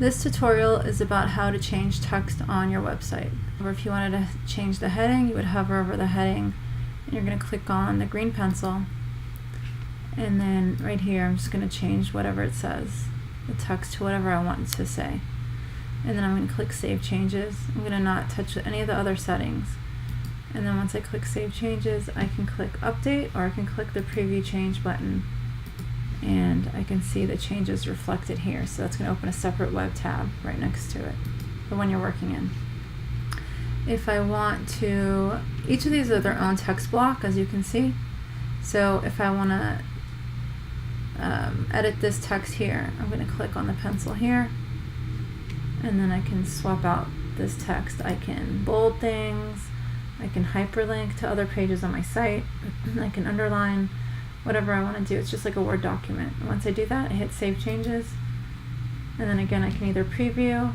This tutorial is about how to change text on your website. Or if you wanted to change the heading, you would hover over the heading and you're going to click on the green pencil, and then right here I'm just going to change whatever it says, the text, to whatever I want it to say. And then I'm going to click Save Changes. I'm going to not touch any of the other settings. And then once I click Save Changes, I can click Update, or I can click the Preview Change button, and I can see the changes reflected here. So that's going to open a separate web tab right next to it, the one you're working in. If I want to, each of these are their own text block, as you can see. So if I want to edit this text here, I'm going to click on the pencil here, and then I can swap out this text. I can bold things, I can hyperlink to other pages on my site, I can underline, whatever I want to do. It's just like a Word document. Once I do that, I hit Save Changes, and then again I can either preview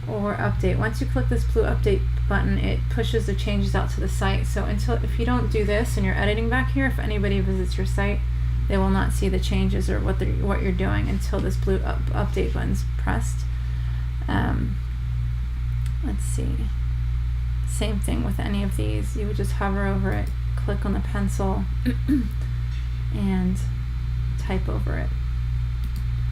or update. Once you click this blue update button, it pushes the changes out to the site. So if you don't do this and you're editing back here, if anybody visits your site, they will not see the changes or what you're doing until this blue update button's pressed. Let's see. Same thing with any of these. You would just hover over it, click on the pencil, and type over it.